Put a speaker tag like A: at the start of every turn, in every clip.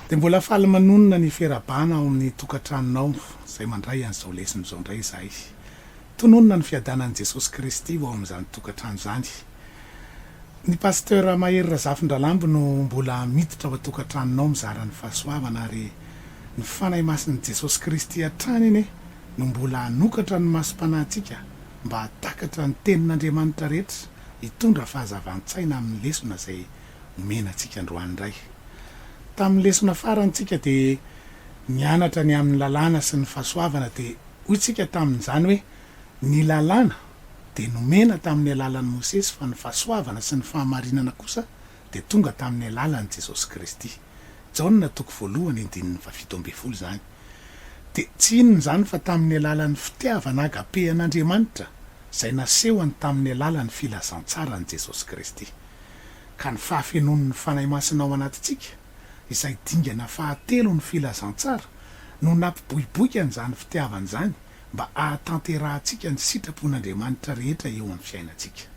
A: De mbola faly manonona ny fiarabana ao amin'ny tokantranonao zay mandray an'izao lesiny zao ndray zahay. Tononona ny fiadanan'i Jesosy Kristy ao amin'izany tokantrano zany. Ny pasteur Mahery Razafindralambo no mbola miditra ao tokantranonao mizara ny fahasoavana ary ny fanahy masin'i Jesosy Kristy hatrany iny no mbola hanokatra ny masom-panahintsika mba hatakatra ny tenin'Andriamanitra rehetra hitondra fahazavan-tsaina amin'ny lesona zay omena antsika androany indray. Tamin'ny lesona farantsika dia nianatra ny amin'ny lalàna sy ny fahasoavana dia hoy tsika tamin'izany hoe ny lalàna dia nomena tamin'ny alalan'i Mosesy fa ny fahasoavana sy ny fahamarinana kosa dia tonga tamin'ny alalan'i Jesosy Kristy. Jaona toko 1:17 zany. Dia tsy inona zany fa tamin'ny alalan'ny fitiavana agapehan'Andriamanitra izay nasehony tamin'ny alalan'ny filazantsarany Jesosy Kristy. Ka ny fahafenon'ny fanahy masina ao anatintsika izay dingana fahatelo ny filazantsara no nampiboiboika an'izany fitiavana izany mba ahatanterahantsika ny sitrapon'Andriamanitra rehetra eo amin'ny fiainantsika.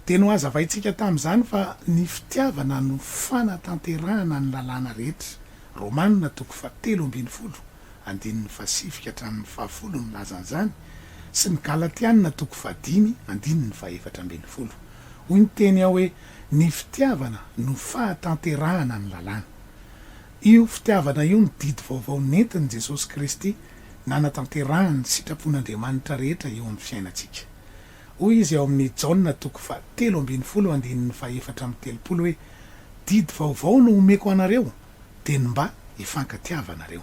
A: Teny ho azavaintsika tamin'izany fa ny fitiavana no fanatanterahana ny lalàna rehetra. Romanina toko 7:20 andininy fasifika hatramin'ny 10 ny lazan'izany sy ny Galatianina toko 5 andininy 14. Hoy ny teny ao hoe ny fitiavana no fahatanterahana ny lalàna. Io fitiavana io ny didy vaovao nentin'i Jesosy Kristy nanatanterahany ny sitrapon'Andriamanitra rehetra eo amin'ny fiainantsika. Hoy izy ao amin'ny Jaona toko 7:20 andininy 4:30 hoe didy vaovao no omeko anareo dia ny mba hifankatiavanareo.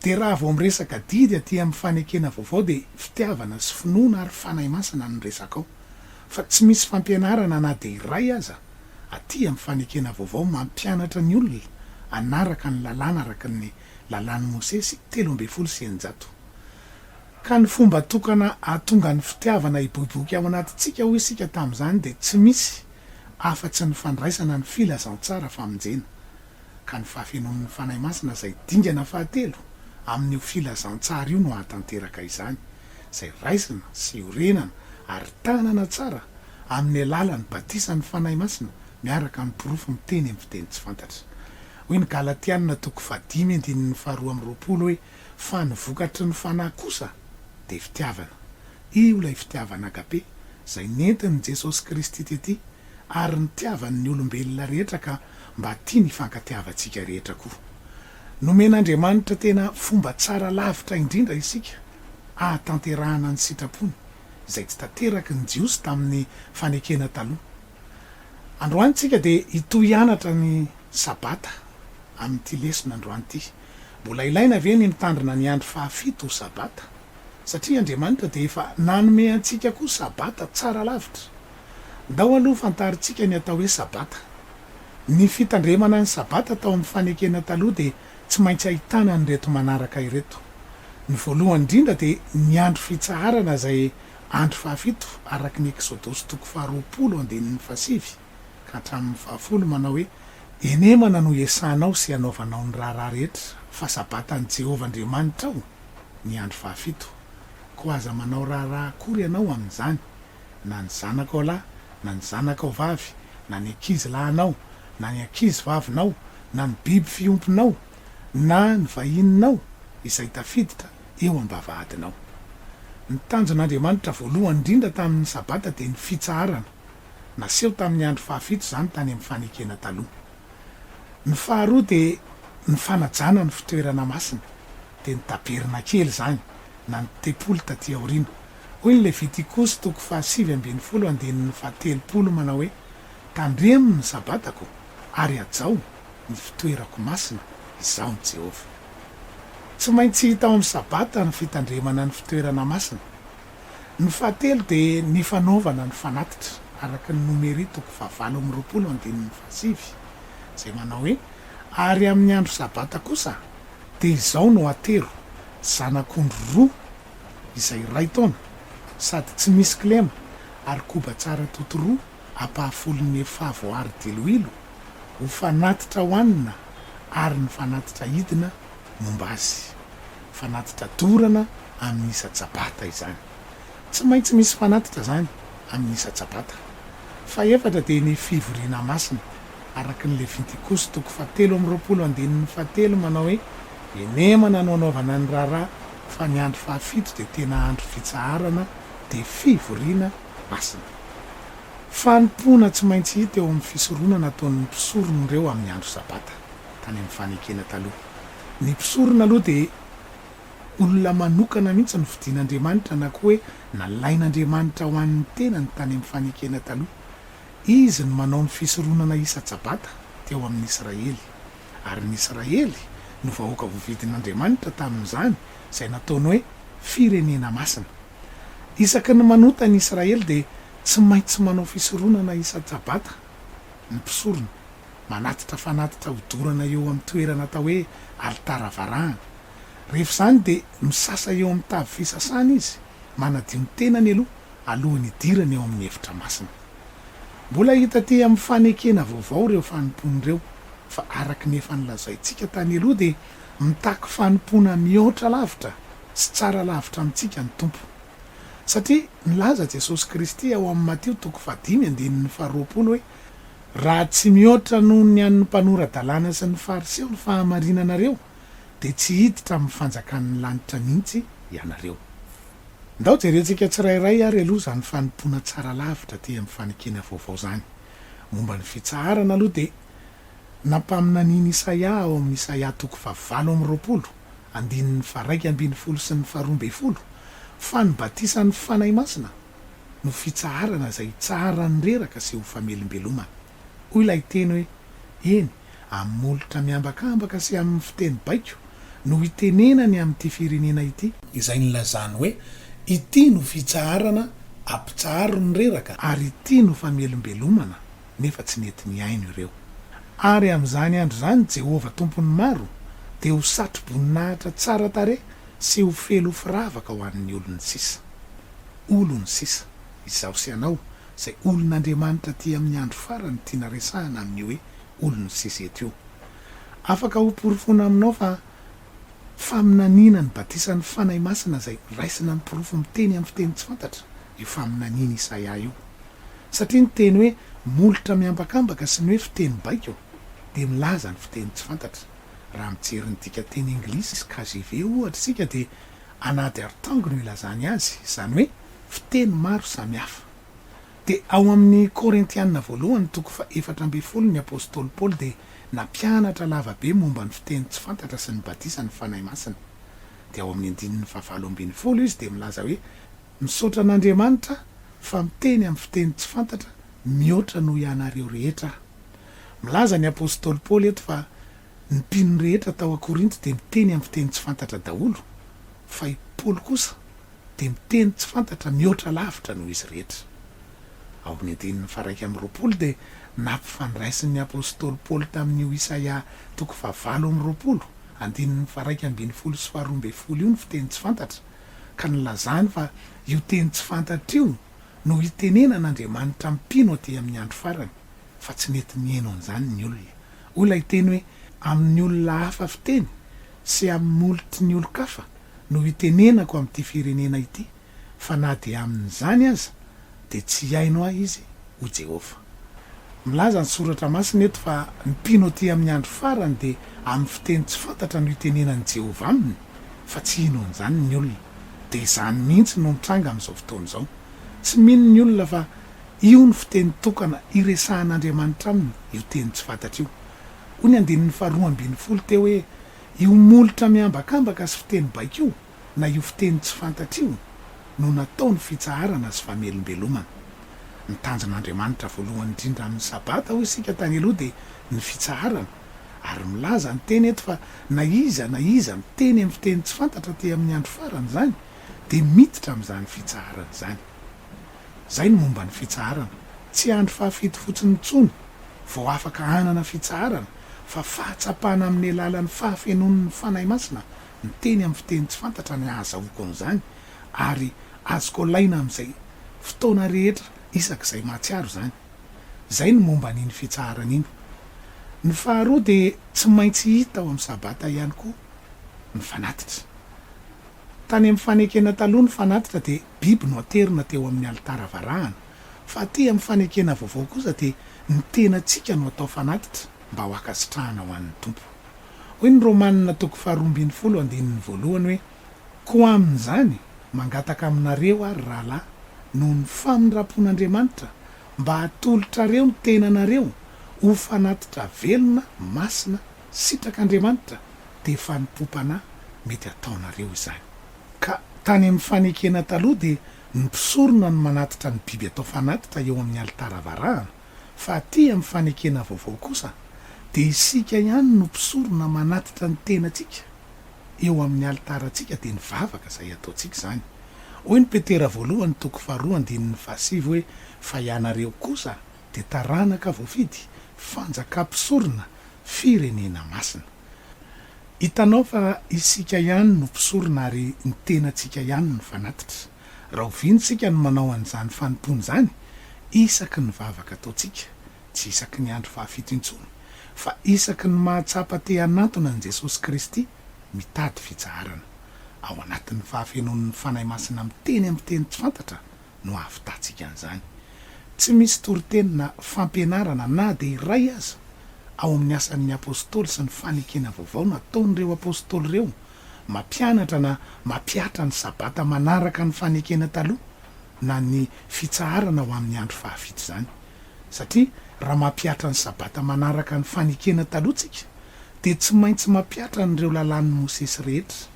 A: Dia raha vao miresaka didy aty amin'ny fanekena vaovao dia fitiavana sy finoana ary fanahy masina no resaka ao. Fa tsy misy fampianarana na dia iray aza aty amin'ny fanekena vaovao mampianatra ny olona anaraka ny lalàna araka ny lalàn'i Mosesy 13:6. Ka ny fomba tokana ahatonga ny fitiavana hiboiboika ao anatintsika hoy isika tamin'izany dia tsy misy afa-tsy ny fandraisana ny filazantsara famonjena. Ka ny fahafenon'ny fanahy masina izay dingana fahatelo amin'io filazantsara io no ahatanteraka izany, izay raisina sy orenana ary tanana tsara amin'ny alalan'ny batisan'ny fanahy masina miaraka amin'ny porofo miteny amin'ny fiteny tsy fantatra. Hoy ny Galatianina toko 5:2 hoe fa ny vokatry ny fanahy kosa dia fitiavana. Io ilay fitiavana agape izay nentin'i Jesosy Kristy tety ary nitiavan'ny olombelona rehetra ka mba tia ny fankatiavantsika rehetra koa. Nomen'Andriamanitra tena fomba tsara lavitra indrindra isika ahatanterahana ny sitrapony izay tsy tanteraky ny jiosy tamin'ny fanekena taloha. Androany tsika dia hitoy hianatra ny sabata amin'ity lesona androany ity. Mbola ilaina ve ny mitandrina ny andro 7 sabata? Satria Andriamanitra dia efa nanome antsika koa sabata tsara lavitra. Ndao aloha fantaritsika ny atao hoe sabata. Ny fitandremana ny sabata tao amin'ny fanekena taloha dia tsy maintsy ahitana ny reto manaraka ireto. Ny voalohany indrindra dia ny andro fitsaharana izay andro 7 araky ny Exodosy toko 20:5 ka hatramin'ny 10 manao hoe enemana no esanao sy anaovanao ny raharaha rehetra fa sabatan'i Jehovah Andriamanitra ao ny andro 7. Ko aza manao raharaha akory ianao amin'izany, na ny zanakao lahy na ny zanakao vavy, na ny ankizy lahinao na ny ankizy vavinao, na ny biby fiompinao na ny vahininao izay tafiditra eo am-bavahadinao. Ny tanjon'Andriamanitra voalohany indrindra tamin'ny sabata dia ny fitsaharana, naseho tamin'ny andro 7 zany tany amin'ny fanekena taloha. Ny faharoa dia ny fanajana ny fitoerana masina dia ny taberna kely zany na ny tempolo taty aoriana. Hoy ny Levitikosy toko 7:20 andininy 13 manao hoe tandremo ny sabatako ary ajao ny fitoerako masina izaho ny Jehovah. Tsy maintsy hita ao amin'ny sabata ny fitandremana ny fitoerana masina. Ny fahatelo dia ny fanaovana ny fanatitra araka ny Nomery toko 7:20 andininy 7 izay manao hoe ary amin'ny andro sabata kosa dia izao no atero zanak'ondry 2 izay 2 taona sady tsy misy kilema ary koba tsara toto 2 ampahafolon'ny fahavoary diloilo ho fanatitra hoanina ary ny fanatitra hidina momba azy. Fanatitra dorana amin'ny isa-tsabata izany. Tsy maintsy misy fanatitra zany amin'ny isa-tsabata. Fa efatra dia ny fivoriana masina araky n'le Pentekoste toko 7:20 manao hoe enemana no anaovana ny raharaha fa ny andro fahafito de tena andro fitsaharana de fivoriana masina. Fanompona tsy maintsy hita eo amin'ny fisoronana ataon'ny mpisorona ireo amin'ny andro sabata tany amin'ny fanekena taloha. Ny mpisorona aloha de olona manokana mihitsy ny fidian'Andriamanitra na koa hoe nalain'Andriamanitra ho an'ny tena ny tany amin'ny fanekena taloha. Izy no manao ny fisoronana isa-tsabata teo amin'ny Israely, ary ny Israely no vahoaka voavidin'Andriamanitra tamin'izany izay nataony hoe firenena masina. Isaky ny manota ny Israely de tsy maintsy manao fisoronana isa-tsabata ny mpisorona, manatitra fanatitra hodorana eo amin'ny toerana atao hoe alitara varahana. Rehefa izany de misasa eo amin'ny tavy fisasana izy, manadio ny tenany aloha alohan'ny idirana eo amin'ny efitra masina. Mbola hita ty amin'ny fanekena vaovao reo fanompony ireo, fa araky ny efa nilazaintsika tany aloha de mitaky fanompona mihoatra lavitra sy tsara lavitra amintsika ny tompo. Satria nilaza Jesosy Kristy ao amin'ny Mateo 5:20 hoe raha tsy mihoatra noho ny an'ny mpanorandalàna sy ny fariseo ny fahamarinanareo de tsy hiditra amin'ny fanjakan'ny lanitra mihitsy ianareo. Ndao jerentsika tsirairay ary aloha zany fanompona tsara lavitra ty amin'ny fanekena vaovao zany. Momba ny fitsaharana aloha de nampaminaniny Isaia ao amin'ny Isaia 7:20, 2:1 sy ny 2:12, fa ny batisan'ny fanahy masina no fitsaharana izay tsaharany reraka sy ho famelombelomana. Hoy ilay teny hoe eny amin'ny molotra miambakambaka sy amin'ny fiteny baiko no hitenenany amin'ity firenena ity, izay nilazany hoe ity no fitsaharana ampitsaharo ny reraka ary ity no famelombelomana nefa tsy nety ny aino ireo. Ary amin'izany andro zany Jehovah tompony maro de ho satro-boninahitra tsara tare sy ho felo firavaka ho an'ny olony sisa. Olony sisa izaho sy anao izay olon'Andriamanitra ty amin'ny andro farany tiana resahana amin'ny hoe olony sisa eto io. Afaka ho porofona aminao fa faminaniana ny batisan'ny fanahy masina izay raisina ny porofo miteny amin'ny fiteny tsy fantatra io faminaniana Isaia io. Satria ny teny hoe molotra miambakambaka sy ny hoe fiteny baiko de milaza ny fiteny tsy fantatra. Raha mijerynytika teny Anglisy KJV ohatra sika de anaty artango no ilazany azy, izany hoe fiteny maro samihafa. De ao amin'ny Korintianina 1:4 ny apôstôly Paoly de nampianatra lavabe momba ny fiteny tsy fantatra sy ny batisan'ny fanahy masina. De ao amin'ny 9:20 izy de milaza hoe misaotra an'Andriamanitra fa miteny amin'ny fiteny tsy fantatra mihoatra noho ianareo rehetra. Milaza ny apôstôly Paoly eto fa ny mpino rehetra tao a-Korinto de miteny amin'ny fiteny tsy fantatra daholo, fa i Paoly kosa de miteny tsy fantatra mihoatra lavitra noho izy rehetra. Ao amin'ny 1:20 de nampifandraisin'ny apôstôly Paoly tamin'io Isaia 7:20, 1:20 sy 2:12 io ny fiteny tsy fantatra, ka nilazany fa io teny tsy fantatra io no hitenenan'Andriamanitra mpino aty amin'ny andro farany, fa tsy nety mihaino an'izany ny olona. Hoy ilay teny hoe amin'ny olona hafa fiteny sy amin'ny molotry ny olo-kafa no hitenenako amin'ity firenena ity, fa na de amin'izany aza de tsy haino ahy izy ho Jehovah. Milaza ny soratra masina eto fa ny mpino aty amin'ny andro farany de amin'ny fiteny tsy fantatra no hitenenan'i Jehovah aminy, fa tsy hino an'izany ny olona. De izany mihitsy no mitranga amin'izao fotoana izao. Tsy mino ny olona fa io ny fiteny tokana iresahan'Andriamanitra aminy, io teny tsy fantatra io. Hoy ny 2:20 teo hoe io molotra miambakambaka sy fiteny baiko io na io fiteny tsy fantatra io no natao ny fitsaharana sy famelombelomana. Ny tanjon'Andriamanitra voalohany indrindra amin'ny sabata hoy isika tany aloha de ny fitsaharana, ary milaza ny teny eto fa na iza miteny amin'ny fiteny tsy fantatra ty amin'ny andro farany zany de miditra amin'izany fitsaharana zany. Zay ny momba ny fitsaharana, tsy andro fahafito fotsiny ntsony vao afaka hanana fitsaharana, fa fahatsapana amin'ny alalan'ny fahafenon'ny fanahy masina ny teny amin'ny fiteny tsy fantatra ny ahazahoako an'izany, ary azoko laina amin'izay fotoana rehetra isak'izay mahatsiaro zany. Zay ny momba n'iny fitsaharana iny. Ny faharoa de tsy maintsy hita ao amin'ny sabata ihany koa ny fanatitra. Tany amin'ny fanekena taloha ny fanatitra de biby no aterina teo amin'ny alitara varahana, fa aty amin'ny fanekena vaovao kosa de ny tenantsika no atao fanatitra mba ho akasitrahana ho an'ny tompo. Hoy ny Romanina 12:1 hoe ko amin'izany mangataka aminareo ary rahalahy noho ny famindrapon'Andriamanitra mba hatolotrareo ny tenanareo ho fanatitra velona, masina, sitrak'Andriamanitra de fanimpom-panahy mety ataonareo izany. Ka tany amin'ny fanekena taloha de ny mpisorona no manatitra ny biby atao fanatitra eo amin'ny altara-varahana, fa aty amin'ny fanekena vaovao kosa de isika ihany no mpisorona manatitra ny tenantsika eo amin'ny altarantsika de ny vavaka izay ataontsika izany. Hoy ny Petera 1:2-7 hoe fa ianareo kosa de taranaka voafidy, fanjakam-pisorona, firenena masina. Hitanao fa isika ihany no mpisorona ary ny tenantsika ihany no fanatitra. Raha oviantsika no manao an'izany fanompony izany, isaky ny vavaka ataontsika, tsy isaky ny andro fahafito intsony, fa isaky ny mahatsapa te hanatona an' Jesosy Kristy mitady fitsaharana ao anatin'ny fahafenon'ny fanahy masina miteny amin'ny teny tsy fantatra no ahavitatsika an'izany. Tsy misy toriteny na fampianarana na de iray aza ao amin'ny asan'ny apôstôly sy ny fanekena vaovao nataon'ireo apôstôly ireo mampianatra na mampiatra ny sabata manaraka ny fanekena taloha na ny fitsaharana ho amin'ny andro fahafito izany. Satria raha mampiatra ny sabata manaraka ny fanekena talohatsika de tsy maintsy mampiatra n'ireo lalàn'ny Mosesy rehetra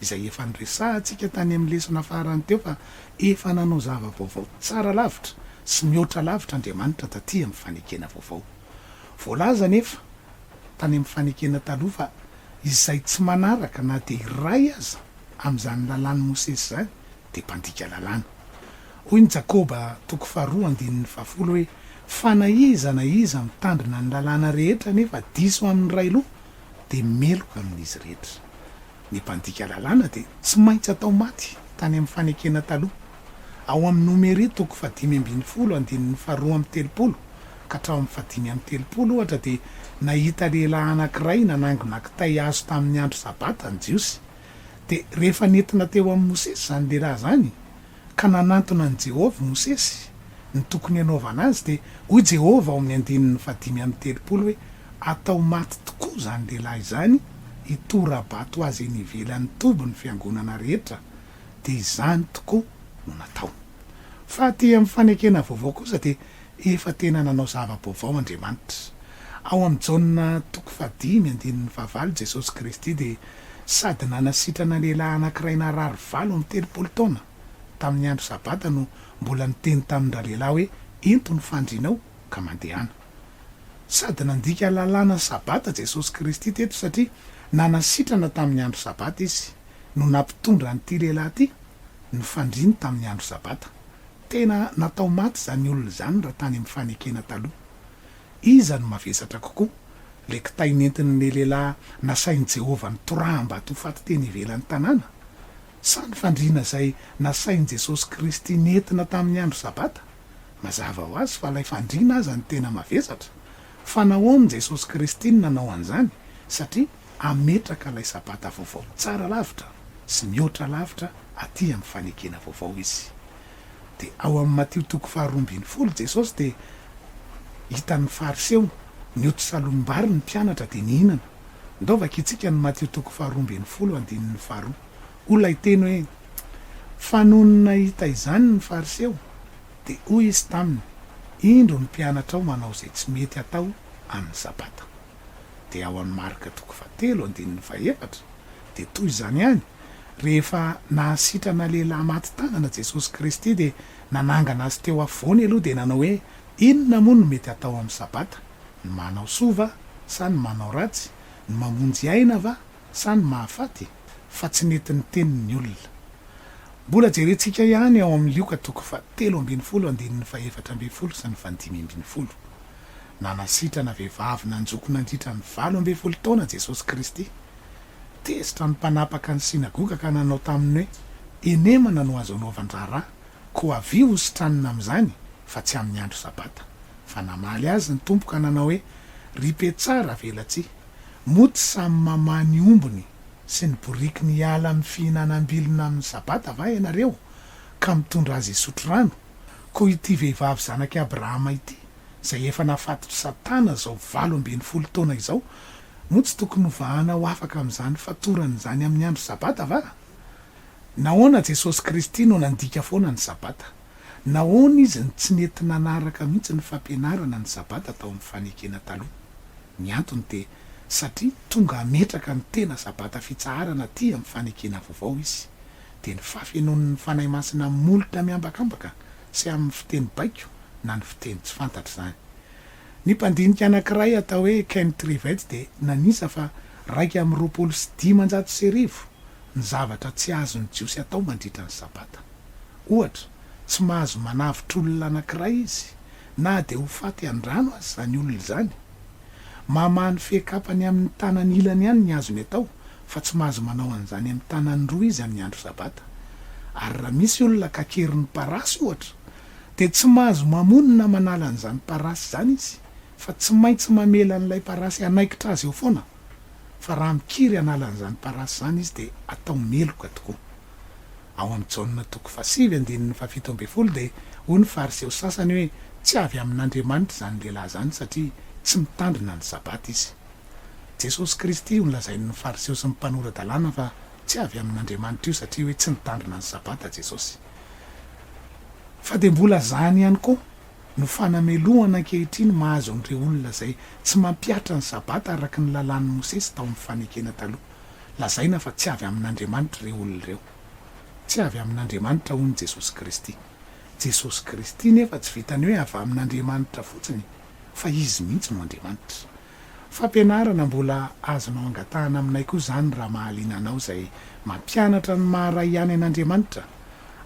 A: izay efa niresahantsika tany amin'ny lesona farany teo fa efa nanao zava-baovao tsara lavitra sy mihoatra lavitra Andriamanitra taty amin'ny fanekena vaovao. Voalaza nefa tany amin'ny fanekena taloha fa izay tsy manaraka na de iray aza amin'izany lalàn'ny Mosesy zany de mpandika lalàna. Hoy ny Jakoba 2:2 hoe fa na iza mitandrina ny lalàna rehetra nefa diso amin'ny ray loha de meloka amin'izy rehetra. Ny mpandika lalàna de tsy maintsy atao maty tany amin'ny fanekena taloha. Ao amin'ny Nomery 5:2-7 ka hatrao amin'ny 5:30 ohatra de nahita lehilahy anankiray nanangona kitay azo tamin'ny andro sabata ny Jiosy. De rehefa nentina teo amin'ny Mosesy zany lehilahy zany ka nanantona ny Jehova Mosesy ny tokony hanaovana azy de hoy Jehova ao amin'ny 5:30 hoe atao maty tokoa zany lehilahy izany, itorabato azy eny ivelan'ny tobo ny fiangonana rehetra, de izany tokoa no natao. Fa aty amin'ny fanekena vaovao kosa de efa tena nanao zava-baovao Andriamanitra. Ao amin'ny Jaona 5:9 Jesosy Kristy de sady nanasitrana lehilahy anankiray narary 7 taona tamin'ny andro sabata no mbola niteny tamin'ra lehilahy hoe ento ny fandrinao ka mandehana. Sady nandika lalàna sabata Jesosy Kristy teto satria nanasitrana tamin'ny andro sabata izy no nampitondra n'ity lehilahy ty ny fandriny tamin'ny andro sabata. Tena natao maty zany olona zany raha tany amin'ny fanekena taloha. Iza no mavesatra kokoa le kitay nentin'le lehilahy nasain'i Jehova ny torahamba to faty teny ivelan'ny tanàna, sa ny fandriana izay nasain'i Jesosy Kristy nentina tamin'ny andro sabata? Mazava ho azy fa ilay fandriana aza ny tena mavesatra. Fa nahoana Jesosy Kristy ny nanao an'izany? Satria ametraka ilay sabata vaovao tsara lavitra sy mihoatra lavitra aty amin'ny fanekena vaovao izy. De ao amin'ny Mateo 2:12 Jesosy de hitan'ny fariseo niotra salom-bary ny mpianatra de nihinana. Ndaovaka itsika ny Mateo 2:12 olona hiteny hoe fanonona hita izany ny fariseo de hoy izy taminy, indro ny mpianatra ao manao izay tsy mety atao amin'ny sabata. De ao amin'ny Marka 2:7 de toy izany ihany, rehefa nahasitrana lehilahy maty tanana Jesosy Kristy de nanangana azy teo afovoany aloha de nanao hoe inona moa no mety atao amin'ny sabata? Ny manao sova sa ny manao ratsy, ny mamonjy aina va sa ny mahafaty? Fa tsy nentiny tenin'ny olona. Mbola jerentsika ihany ao amin'ny Lioka 3:17-4 sy ny 5:12. Nanasitrana vehivavy nanjoko nandritra ny 12 taona Jesosy Kristy. Tezitra ny mpanapaka ny sinagoga ka nanao taminy hoe enemana no azo anaovan-draharaha, ko avy hositranina amin'izany fa tsy amin'ny andro sabata. Fa namaly azy ny tompo ka nanao hoe ripe tsara velatsy, moty samy mamany ombony sy ny boriky ny ala amin'ny fihinanam-bilona amin'ny sabata va ianareo ka mitondra azy isotro rano? Ko ity vehivavy zanak'i Abrahama ity zay efa nafatotry satana zao 8 taona izao no tsy tokony hovahana ho afaka amin'izany fatoran'izany amin'ny andro sabata va nahoana Jesosy Kristy no nandika foana ny sabata nahoana izy ny tsy nety nanaraka mihitsy ny fampianarana ny sabata tao amin'ny fanekena taloha ny antony de satria tonga ametraka ny tena sabata fitsaharana ty amin'ny fanekena vaovao izy de ny fafenon'ny fanahy masina molotra miambakambaka sy amin'ny fiteny baiko na ny fiteny tsy fantatra zany ny mpandinika anankiray atao hoe Kenneth Rivets de nanisa fa 220 ny zavatra tsy azony jiosy atao mandritra ny sabata ohatra tsy mahazo manavitra olona anankiray izy na de ho faty andrano azy zany olona zany mamany fekapany amin'ny tanany ilany ihany ny azony atao fa tsy mahazo manao an'izany amin'ny tanany roa izy amin'ny andro sabata ary raha misy olona kakerin'ny parasy ohatra de tsy mahazo mamonina manala an'izany parasy zany izy fa tsy maintsy mamela n'ilay parasy anaikitra azy eo foana fa raha mikiry anala an'izany parasy zany izy de atao meloka tokoa ao amin'ny Jaona 7:17 de hoy ny fariseo sasany hoe tsy avy amin'Andriamanitra zany lehilahy zany satria tsy mitandrina ny sabata izy Jesosy Kristy ho nolazain'ny fariseo sy ny mpanorandalàna fa tsy avy amin'Andriamanitra io satria hoe tsy mitandrina ny sabata Jesosy fa de mbola zany ihany koa no fanamelohana ankehitriny mahazo an'ireo olona zay tsy mampiatra ny sabata araka ny lalàn'ny Mosesy tao amin'ny fanekena taloha lazaina fa tsy avy amin'Andriamanitra ireo olona ireo tsy avy amin'Andriamanitra hoy Jesosy Kristy Jesosy Kristy nefa tsy vitany hoe avy amin'Andriamanitra fotsiny fa izy mihitsy no Andriamanitra fampianarana mbola azonao angatahana aminay koa zany raha mahaliana anao zay mampianatra ny maharay ihany an'Andriamanitra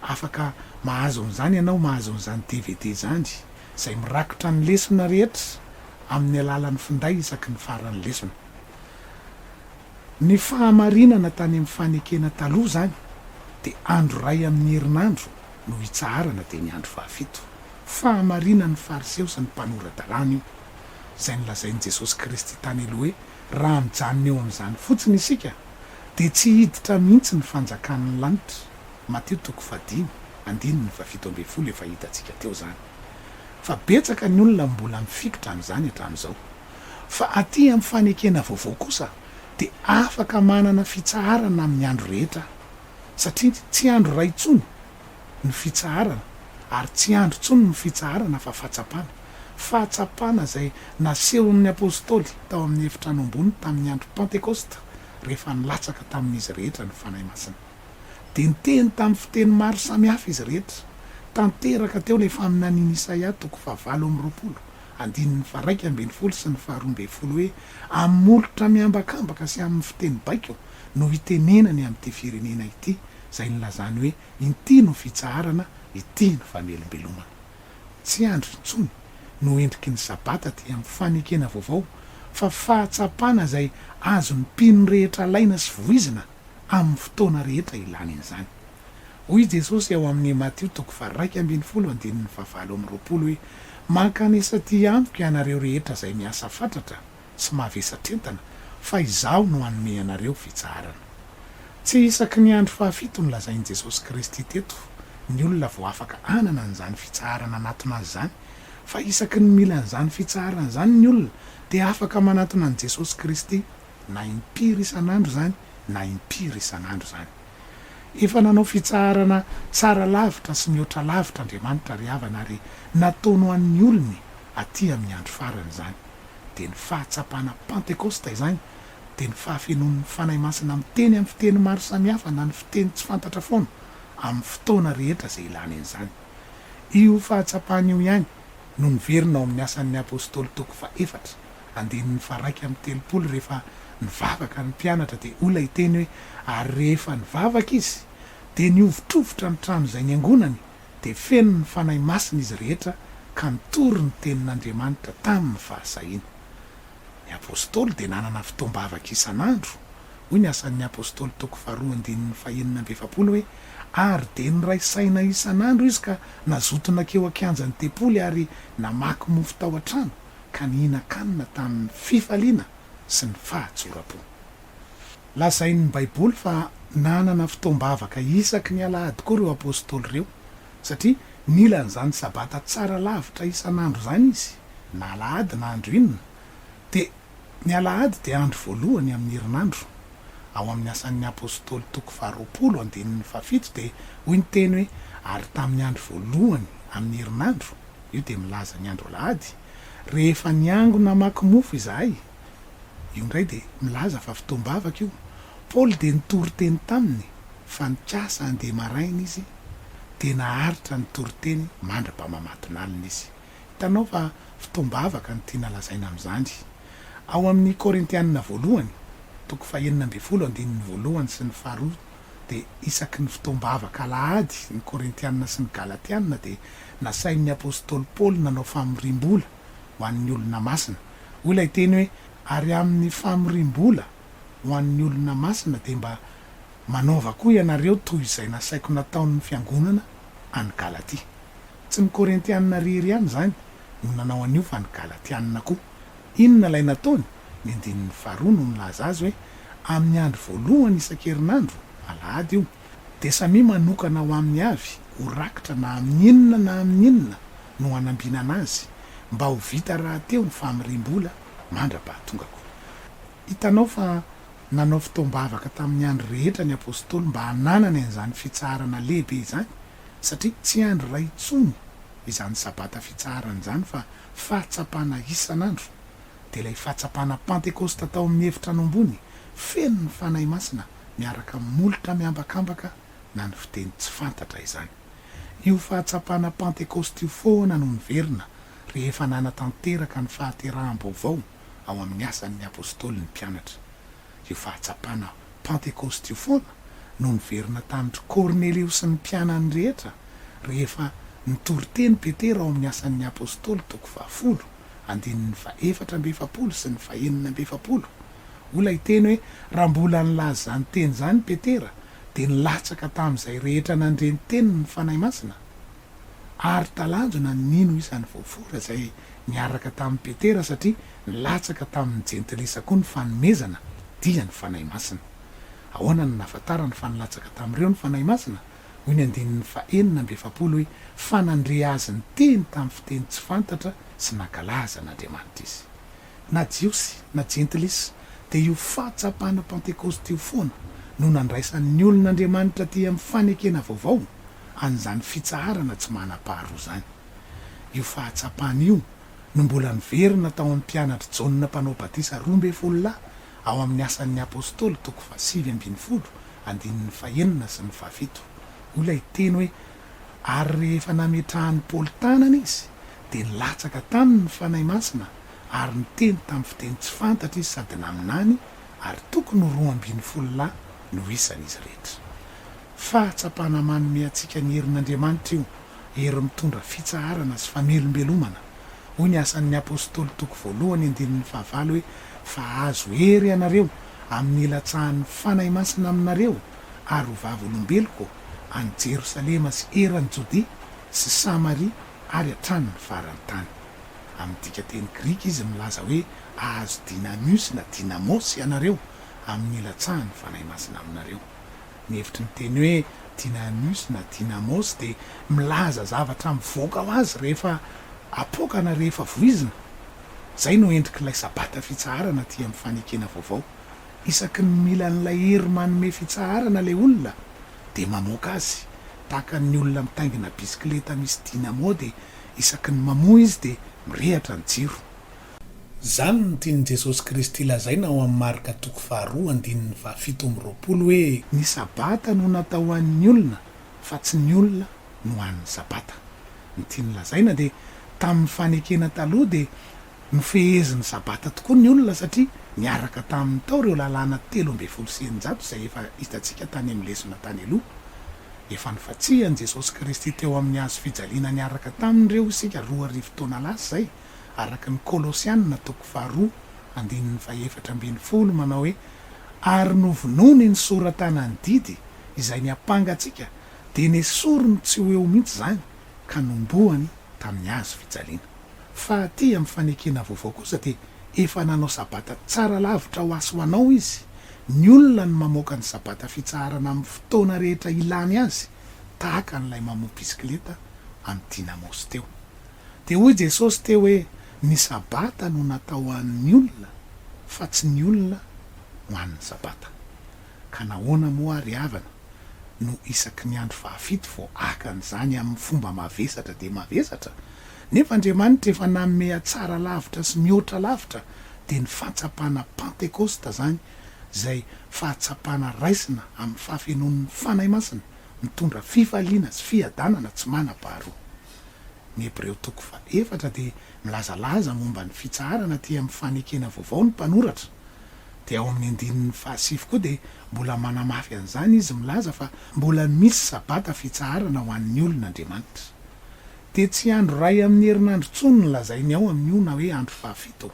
A: afaka mahazo an'izany ianao mahazo an'izany DVD zany zay mirakitra ny lesona rehetra amin'ny alalan'ny finday isaky ny faran'ny lesona ny fahamarinana tany amin'ny fanekena taloha zany de andro ray amin'ny herinandro no hitsaharana de ny andro 7 fahamarinan'ny fariseo sy ny mpanorandalàna io zay nolazain'i Jesosy Kristy tany aloha hoe raha mijanona eo amin'izany fotsiny isika de tsy hiditra mihitsy ny fanjakan'ny lanitra Mateo 5:17 efa hitantsika teo zany fa betsaka ny olona mbola mifikitra amin'izany hatramin'izao fa aty amin'ny fanekena vaovao kosa de afaka manana fitsaharana amin'ny andro rehetra satria tsy andro ray tsony ny fitsaharana ary tsy andro tsony ny fitsaharana fa fahatsapana zay nasehon'ny apôstôly tao amin'ny efitrano ambony tamin'ny andro Pentekosta rehefa nilatsaka tamin'izy rehetra ny fanahy masina de niteny tamin'ny fiteny maro samihafa izy rehetra tanteraka teo ilay faminanian'i Isaia 7:20 andininy 1:12 sy ny 12 hoe amolotra miambakambaka sy amin'ny fiteny baiko no hitenenany amin'ity firenena ity zay nylazany hoe ity no fitsaharana ity no famelombelomana tsy andro intsony no endriky ny sabata ty amin'ny fanekena vaovao fa fahatsapana zay azo ny mpino rehetra laina sy voizina amin'ny fotoana rehetra ilany an'izany hoy Jesosy ao amin'ny Mateo 1:20 hoe mankanesa ty amiko ianareo rehetra zay miasa fatratra sy mahavesatrentana fa izaho no hanome anareo fitsaharana tsy isaky ny andro 7 no lazain'i Jesosy Kristy teto ny olona vao afaka anana an'izany fitsaharana anatona azy zany fa isaky ny mila an'izany fitsaharana zany ny olona de afaka manatona an' Jesosy Kristy na impiry isan'andro zany na impiry isan'andro zany efa nanao fitsaharana tsara lavitra sy mihoatra lavitra Andriamanitra ry havana ary nataony an'ny olony aty amin'ny andro farany zany de ny fahatsapana Pentekosta izany de ny fahafenon'ny fanahy masina miteny amin'ny fiteny maro samihafa na ny fiteny tsy fantatra foana amin'ny fotoana rehetra zay ilany an'izany io fahatsapana io ihany no niverina ao amin'ny asan'ny apôstôly 4 andehan'ny 1:30 rehefa nivavaka ny mpianatra de olona hiteny hoe ary rehefa nivavaka izy de niovitrovotra ny trano zay ny angonany de feno ny fanahy masina izy rehetra ka nitory ny tenin'Andriamanitra tamin'ny fahasahina ny apôstôly de nanana fitombavaka isan'andro hoy ny asan'ny apôstôly 2:2 hoe ary de ny ray saina isan'andro izy ka nazotona-keo akianjany tempoly ary namaky mofo tao an-trano ka nihina-kanina tamin'ny fifaliana sy ny fahatsoram-po lazain'ny baiboly fa nanana fitombavaka isaky ny alahady koa ireo apôstôly ireo satria mila an'izany sabata tsara lavitra isan'andro zany izy na alahady na andro inona de ny alahady de andro voalohany amin'ny herinandro ao amin'ny asan'ny apôstôly toko 20:17 de hoy ny teny hoe ary tamin'ny andro voalohany amin'ny herinandro io de milaza ny andro alahady rehefa niangona maki mofo izahay io ndray de milaza fa fitombavaka io Paoly de nitory teny taminy fa nikasa andeha maraina izy de naharitra nitory teny mandrapa mamatonalina izy hitanao fa fitombavaka ny tiana lazaina amin'izany ao amin'ny Korintianina voalohany toko 9:1 sy ny 2 de isaky ny fitombavaka alahady ny Korintianina sy ny Galatianina de nasain'ny apôstôly Paoly nanao famiriam-bola ho an'ny olona masina hoy ilay teny hoe ary amin'ny famiriam-bola ho an'ny olona masina de mba manaova koa ianareo toy izay nasaiko nataon'ny fiangonana any Galatia tsy ny Korintianina rery ihany zany no nanao an'io fa ny Galatianina koa inona lay nataony ny 2 no milaza azy hoe amin'ny andro voalohany isan-kerinandro alahady io de samy manokana ho amin'ny avy ho rakitra na amin'ny inona na amin'ny inona no hanambinana azy mba ho vita raha teo ny famiriam-bola mandra-pahatonga koa hitanao fa nanao fitombavaka tamin'ny andro rehetra ny apôstôly mba hananana an'izany fitsarana lehibe izany satria tsy andro ray intsony izany sabata fitsarana izany fa fahatsapana isan'andro de ilay fahatsapana Pentekosta tao amin'ny efitrano ambony feno ny fanahy masina miaraka molotra miambakambaka na ny fiteny tsy fantatra izany io fahatsapana Pentekosta io foana no niverina rehefa nanatanteraka ny fahateraham-baovao ao amin'ny asan'ny apôstôly ny mpianatra io fahatsapana Pentekosta io foana no niverina tamin'ry Kornelios sy ny mpianany rehetra rehefa nitory teny Petera ao amin'ny asan'ny apôstôly toko 10:4 sy ny 9:7 olay teny hoe raha mbola nilaza zany teny zany Petera de nilatsaka tamin'izay rehetra nandreny teny ny fanahy masina ary talanjona nino isan'ny voafora izay niaraka tamin'ny Petera satria nilatsaka tamin'ny jentilisa koa ny fanomezana dia ny fanahy masina ahoana ny nafatarany fa nilatsaka tamin'ireo ny fanahy masina hoy ny 9:7 hoe fanandre azy ny teny tamin'ny fiteny tsy fantatra sy nakalaza n'Andriamanitra izy na jiosy na jentilisa de io fahatsapana Pentekosta io foana no nandraisan'ny olon'Andriamanitra ty amin'ny fanekena vaovao an'izany fitsarana tsy manam-paharoa zany io fahatsapana io no mbola niverina tao amin'ny mpianatra Jaona mpanao batisa 12 ao amin'ny asan'ny apôstôly toko 7:20 andininy 1 sy ny 7 olay teny hoe ary rehefa nametrahan'ny Paoly tanana izy de nilatsaka taminy ny fanahy masina ary niteny tamin'ny fiteny tsy fantatra izy sady naminany ary tokony 12 no isan'izy rehetra fahatsapana manome antsika ny herin'Andriamanitra io hery mitondra fitsarana sy famelombelomana hoy ny asan'ny apôstôly toko 1:5 hoe fa azo hery ianareo amin'ny ilatsahan'ny fanahy masina aminareo ary ho vavolombeloko any Jerosalema sy eran'ny Jodia sy Samaria ary hatrany ny farany tany amin'ny dika teny grika izy milaza hoe azo dinamus na dinamos ianareo amin'ny ilatsahan'ny fanahy masina aminareo ny hevitry ny teny hoe dinamus na dinamos de milaza zavatra mivoaka ho azy rehefa apokana rehefa voizina zay no endrik'ilay sabata fitsarana ty amin'ny fanekena vaovao isaky ny mila n'ilay hery manome fitsarana lay olona de mamoaka azy tahaka ny olona mitaingina bisikileta misy dinamo de isaky ny mamoa izy de mirehatra ny jiro zany ny tiany Jesosy Kristy lazaina ao amin'ny marika toko 2:17 hoe ny sabata no natao an'ny olona fa tsy ny olona no an'ny sabata ny tiany lazaina de tamin'ny fanekena taloha de nofeheziny sabata tokoa ny olona satria niaraka tamin'ny tao reo lalàna 1300 izay efa hitantsika tany amin'ny lesona tany aloha efa nifatsihan Jesosy Kristy teo amin'ny hazo fijaliana niaraka tamin'ireo isika 2 taona lasa zay araka ny Kolosianina toko 2:4 manao hoe ary novonony ny soratana ny didy izay ny apangatsika de nesorony tsy ho eo mihitsy zany ka nomboany tamin'ny hazo fijaliana fa aty amin'ny fanekena vaovao kosa de efa nanao sabata tsara lavitra ho aso anao izy ny olona ny mamoaka ny sabata fitsarana amin'ny fotoana rehetra ilany azy tahaka n'ilay mamoa bisikileta amin'ny dinamos teo de hoy Jesosy teo hoe ny sabata no natao hoan'ny olona fa tsy ny olona ho an'ny sabata. Ka nahoana moa ary havana no isaky ny andro fahafito vao akan'izany amin'ny fomba mavesatra de mavesatra, nefa Andriamanitra efa nanome tsara lavitra sy mihoatra lavitra de ny fahatsapana Pentekosta zany, zay fahatsapana raisina amin'ny fahafenon'ny fanahy masina mitondra fifaliana sy fiadanana tsy mana-paharoa. Ny Hebreo 4 de milazalaza momba ny fitsaharana ty amin'ny fanekena vaovao ny mpanoratra, de ao amin'ny andinin'ny 5 koa de mbola manamafy an'izany izy milaza fa mbola misy sabata fitsaharana ho an'ny olon'Andriamanitra. De tsy andro ray amin'ny herinandro tsony ny lazainy ao amin'ny io na hoe andro fahafito,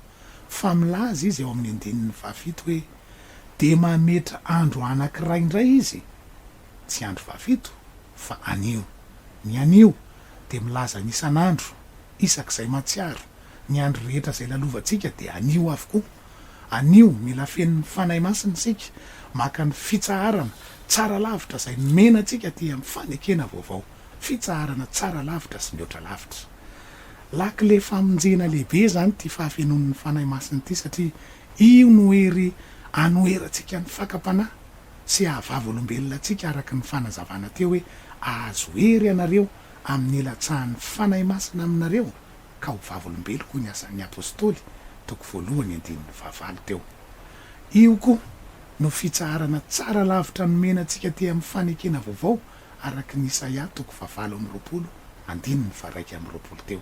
A: fa milaza izy ao amin'ny andinin'ny 7 hoe de mametra andro anankiray indray izy, tsy andro fahafito fa anio. Ny anio de milaza ny isan'andro isak'izay matsiaro, ny andro rehetra zay lalovantsika de anio avokoa. Anio mila fen'ny fanahy masina sika, maka ny fitsaharana tsara lavitra zay menantsika ty amin'ny fanekena vaovao, fitsaharana tsara lavitra sy mihoatra lavitra. Lakile famonjena lehibe zany ty fahafenon'ny fanahy masina ty, satria io no hery anoherantsika ny fakapanahy sy ahavava olombelona tsika araky ny fanazavana teo hoe ahazo hery ianareo amin'ny ilatsahan'ny fanahy masina aminareo ka ho vava olombelo koa ny asan'ny apôstôly 2:20 teo. Io koa no fitsaharana tsara lavitra nomenantsika ty amin'ny fanekena vaovao araky ny Isaia 20:20 teo.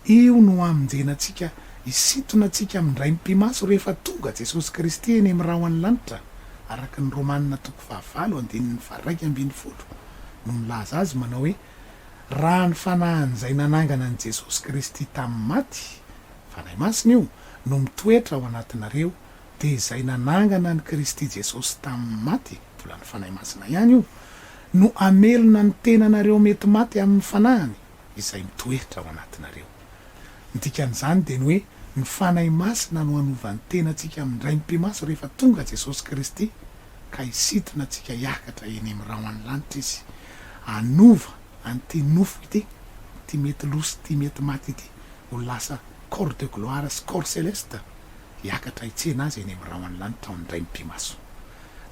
A: Io no amonjenantsika isintona tsika amindray mpimaso rehefa tonga Jesosy Kristy eny amin'ny raho any lanitra araky ny Romanina 5:1 no milaza azy manao hoe raha ny fanahan'izay nanangana ny Jesosy Kristy tamin'ny maty, fanahy masina io, no mitoetra ao anatinareo, de izay nanangana ny Kristy Jesosy tamin'ny maty, vola ny fanahy masina ihany io, no amelona ny tenanareo mety maty amin'ny fanahany izay mitoetra ao anatinareo. Ny dikan'izany de ny hoe ny fanahy masina no anovan'ny tenantsika amindray mpimaso rehefa tonga Jesosy Kristy ka isintona atsika hiakatra eny amin'ny raho any lanitra izy, anova an'ty nofo ity, ty mety losy ty mety maty ity, ho lasa corps de gloire sy corps céleste, hiakatra hitsena azy eny amin'ny raho any lanitra ao amindray mpimaso.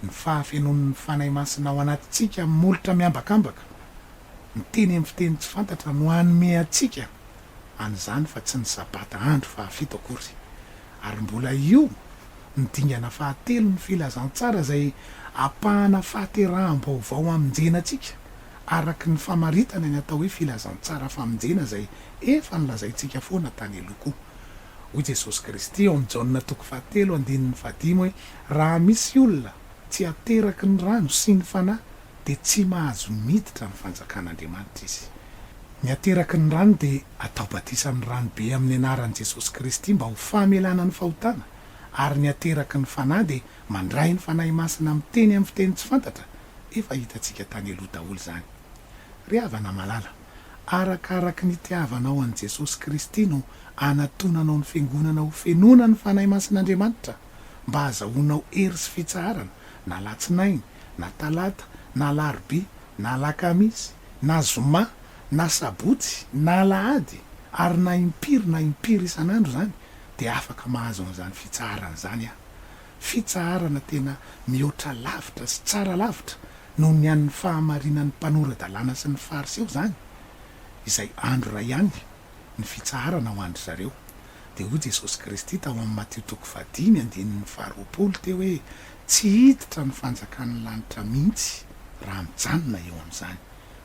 A: Ny fahafenon'ny fanahy masina ao anatintsika molitra miambakambaka, ny teny amin'ny fiteny tsy fantatra no hanome atsika an'izany fa tsy ny sabata andro fahafito akory, ary mbola io ny dingana fahatelo ny filazantsara zay apahana fahateraham-baovao amonjenantsika araky ny famaritana ny atao hoe filazantsara famonjena zay efa nilazaintsika foana tany aloha koa. Hoy Jesosy Kristy ao amin'ny Jaona 2:7 hoe raha misy olona tsy ateraky ny rano sy ny fanahy de tsy mahazo miditra ny fanjakan'Andriamanitra izy. Ny ateraky ny rano de atao batisan'ny rano be amin'ny anaran'i Jesosy Kristy mba ho famelana ny fahotana, ary ny ateraky ny fanahy de mandray ny fanahy masina amin'ny teny amin'ny fiteny tsy fantatra, efa hitantsika tany aloha daholo zany. Ry havana malala, arakaraky ny tiavanao an'i Jesosy Kristy no anatonanao ny fiangonana ho fenona ny fanahy masin'Andriamanitra mba hahazahoanao hery sy fitsaharana, na latsinainy, na talata, na alarobia, na alakamisy, na zoma, na sabotsy, na alahady, ary na impiry isan'andro zany, de afaka mahazo an'izany fitsaharana zany a. Fitsaharana tena mihoatra lavitra sy tsara lavitra noho ny an'ny fahamarinan'ny mpanorad-dalàna sy ny fariseo zany, izay andro ray ihany ny fitsaharana ho andry zareo. De hoy Jesosy Kristy tao amin'ny Matteo 5:20 teo hoe tsy hiditra ny fanjakan'ny lanitra mihitsy raha mijanona eo amin'izany,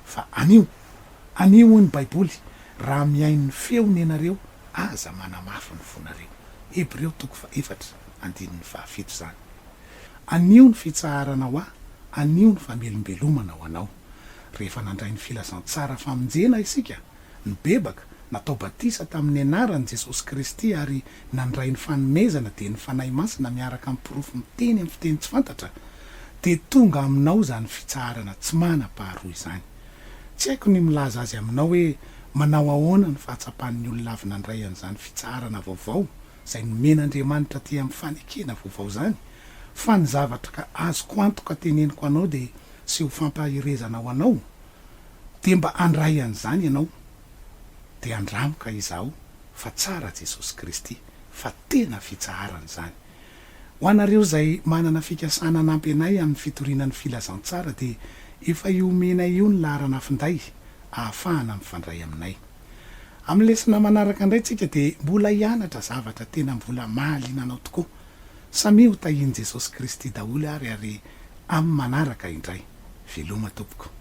A: fa anio ny Baiboly raha miain'ny feony ianareo aza manamafy ny fonareo. Hebreo 4:7 zany. Anio ny fitsaharana ho anio ny famelombelomana ho anao. Rehefa nandray ny filazantsara famonjena isika, ny bebaka natao batisa tamin'ny anaran'i Jesosy Kristy ary nandray ny fanomezana de ny fanahy masina miaraka amin'ny porofo miteny amin'ny fiteny tsy fantatra, de tonga aminao zany fitsaharana tsy mana-paharoa izany. Tsy haiko ny milaza azy aminao hoe manao ahoana ny fahatsapan'ny olona avy nandray an'izany fitsaharana vaovao zay nomen'Andriamanitra ty amin'ny fanekena vaovao zany, fa ny zavatra ka azoko antoka teneniko anao de sy ho fampahirezana ho anao, de mba andray an'izany ianao, de andramoka izaho fa tsara Jesosy Kristy, fa tena fitsaharany zany. Ho anareo zay manana fikasana nampy anay amin'ny fitorinan'ny filazantsara dia efa iomenay io ny laharana finday ahafahana mifandray aminay. Amin'ny lesona manaraka indray tsika dia mbola hianatra zavatra tena mbola mahaliana anao tokoa. Samy ho tahiny Jesosy Kristy daholo ary amin'ny manaraka indray. Veloma tompoko.